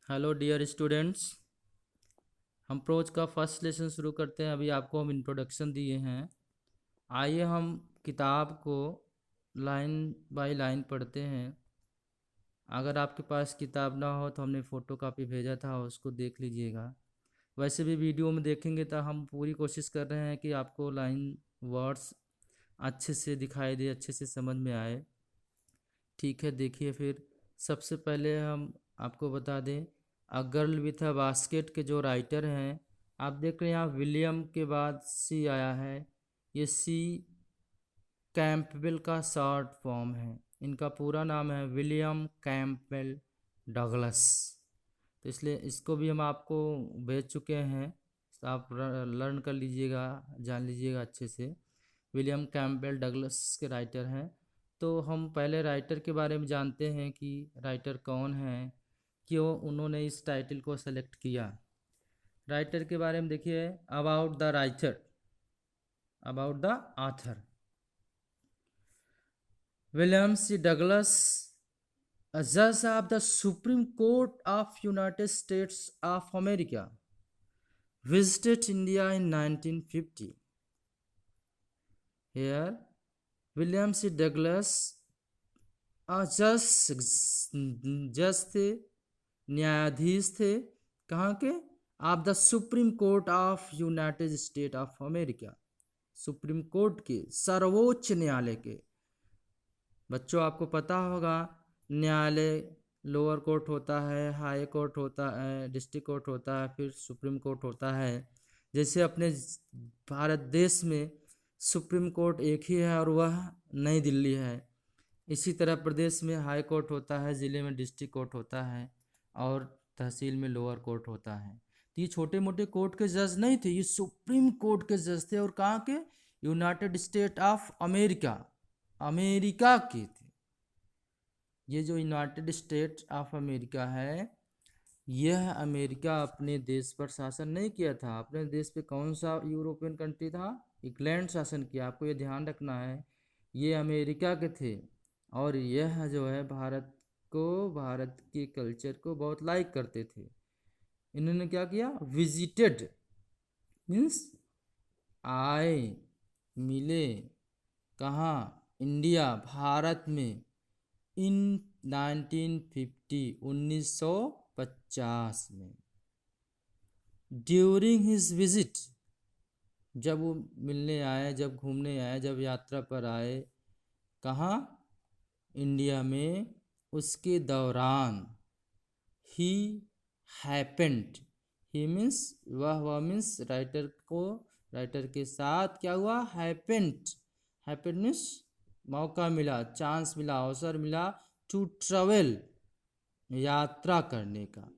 Hello dear students. हम prose का first lesson शुरू करते हैं। अभी आपको हम इंट्रोडक्शन दिए हैं। आइए हम किताब को लाइन बाय लाइन पढ़ते हैं। अगर आपके पास किताब ना हो तो हमने फ़ोटो कापी भेजा था, उसको देख लीजिएगा। वैसे भी वीडियो में देखेंगे तो हम पूरी कोशिश कर रहे हैं कि आपको लाइन वर्ड्स अच्छे से दिखाई दे, अच्छे से समझ में आए। ठीक है, देखिए फिर सबसे पहले हम आपको बता दें, अ गर्ल विथ अ बास्केट के जो राइटर हैं, आप देख रहे हैं यहाँ विलियम के बाद सी आया है। ये सी कैंपबेल का शॉर्ट फॉर्म है। इनका पूरा नाम है विलियम कैंपबेल डगलस। तो इसलिए इसको भी हम आपको भेज चुके हैं, तो आप लर्न कर लीजिएगा, जान लीजिएगा अच्छे से। विलियम कैंपबेल डगलस के राइटर हैं। तो हम पहले राइटर के बारे में जानते हैं कि राइटर कौन है, क्यों उन्होंने इस टाइटल को सेलेक्ट किया। राइटर के बारे में देखिए, about the writer, about the author. William C Douglas, a judge of the Supreme Court of United States of America, visited India in 1950. Here, William C. Douglas, जज थे, न्यायाधीश थे। कहाँ के? Of the supreme court of United state of America, supreme court के, सर्वोच्च न्यायालय के। बच्चों आपको पता होगा, न्यायालय लोअर कोर्ट होता है, हाई कोर्ट होता है, डिस्ट्रिक्ट कोर्ट होता है, फिर सुप्रीम कोर्ट होता है। जैसे अपने भारत देश में सुप्रीम कोर्ट एक ही है और वह नई दिल्ली है। इसी तरह प्रदेश में हाई कोर्ट होता है, ज़िले में डिस्ट्रिक्ट कोर्ट होता है और तहसील में लोअर कोर्ट होता है। तो ये छोटे मोटे कोर्ट के जज नहीं थे, ये सुप्रीम कोर्ट के जज थे। और कहाँ के? United state of America, America के थे। ये जो यूनाइटेड स्टेट ऑफ अमेरिका है, यह अमेरिका अपने देश पर शासन नहीं किया था। अपने देश पे कौन सा यूरोपियन कंट्री था? इंग्लैंड शासन किया। आपको ये ध्यान रखना है, ये अमेरिका के थे। और यह जो है भारत को, भारत के कल्चर को बहुत लाइक करते थे। इन्होंने क्या किया? विजिटेड मीन्स आए, मिले। कहाँ? इंडिया, भारत में। इन 1950, 1950 में। ड्यूरिंग हिज विजिट, जब वो मिलने आए, जब घूमने आए, जब यात्रा पर आए, कहाँ? इंडिया में। उसके दौरान ही हैपेंड, ही मीन्स वह मीन्स राइटर को, राइटर के साथ क्या हुआ? हैपेंड, हैपेंड मीन्स मौका मिला, चांस मिला, अवसर मिला, टू ट्रेवल, यात्रा करने का।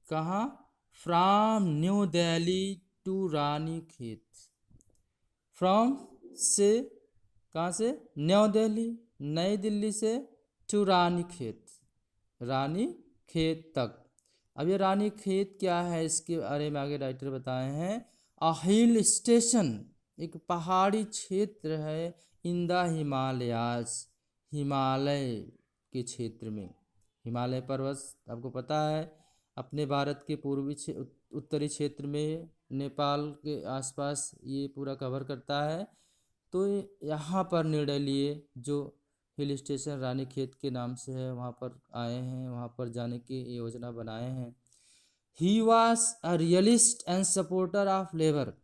कहाँ? फ्रॉम न्यू दिल्ली टू रानी खेत। फ्रॉम से, कहाँ से? न्यू दिल्ली, नई दिल्ली से, टू रानी खेत, रानी खेत तक। अब ये रानी खेत क्या है, इसके बारे में आगे राइटर बताए हैं। अ हिल स्टेशन, एक पहाड़ी क्षेत्र है। इन द हिमालयाज, हिमालय के क्षेत्र में। हिमालय पर्वत आपको पता है अपने भारत के पूर्वी उत्तरी क्षेत्र में, नेपाल के आसपास ये पूरा कवर करता है। तो यहाँ पर निर्णय लिए, जो हिल स्टेशन रानीखेत के नाम से है, वहाँ पर आए हैं, वहाँ पर जाने की योजना बनाए हैं। He was a realist and supporter of labour.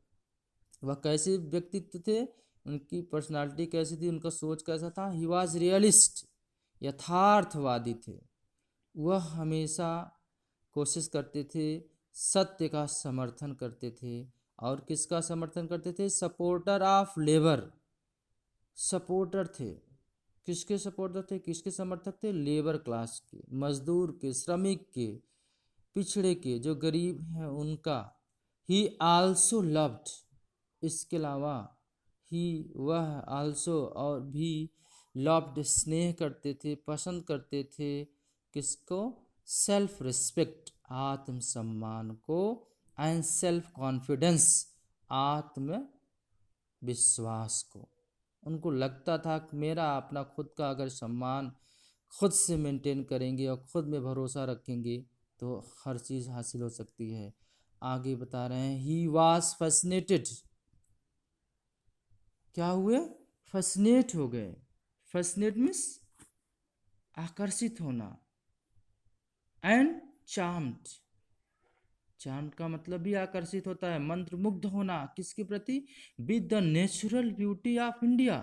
वह कैसे व्यक्तित्व थे, उनकी पर्सनालिटी कैसी थी, उनका सोच कैसा था? ही वॉज रियलिस्ट, यथार्थवादी थे। वह हमेशा कोशिश करते थे, सत्य का समर्थन करते थे। और किसका समर्थन करते थे? सपोर्टर ऑफ लेबर, सपोर्टर थे। किसके सपोर्टर थे, किसके समर्थक थे? लेबर क्लास के, मजदूर के, श्रमिक के, पिछड़े के, जो गरीब हैं उनका। ही आल्सो लव्ड, इसके अलावा ही, वह, आल्सो, और भी, लव्ड, स्नेह करते थे, पसंद करते थे। किसको? सेल्फ रिस्पेक्ट, आत्मसम्मान को, एंड सेल्फ कॉन्फिडेंस, आत्म विश्वास को। उनको लगता था कि मेरा अपना खुद का अगर सम्मान खुद से मेंटेन करेंगे और खुद में भरोसा रखेंगे तो हर चीज़ हासिल हो सकती है। आगे बता रहे हैं, ही वॉज फैसिनेटेड, क्या हुए, फैसिनेट हो गए। फैसिनेट मीन्स आकर्षित होना, एंड चार्म्ड, चार्म्ड का मतलब भी आकर्षित होता है, मंत्रमुग्ध होना, किसके प्रति, with the natural beauty of India,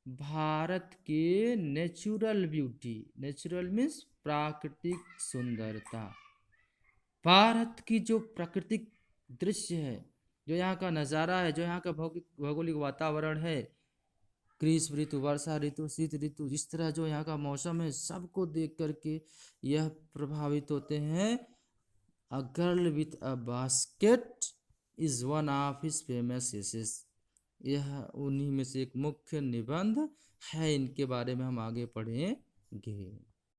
Bharat के नेचुरल ब्यूटी, नेचुरल मीन्स प्राकृतिक सुंदरता, भारत की जो प्राकृतिक दृश्य है, जो यहाँ का नज़ारा है, जो यहाँ का भौगोलिक वातावरण है, ग्रीष्म ऋतु, वर्षा ऋतु, शीत ऋतु, जिस तरह जो यहाँ का मौसम है, सबको देख करके यह प्रभावित होते हैं। A girl with a basket is one of his famous essays, यह उन्हीं में से एक मुख्य निबंध है, इनके बारे में हम आगे पढ़ेंगे।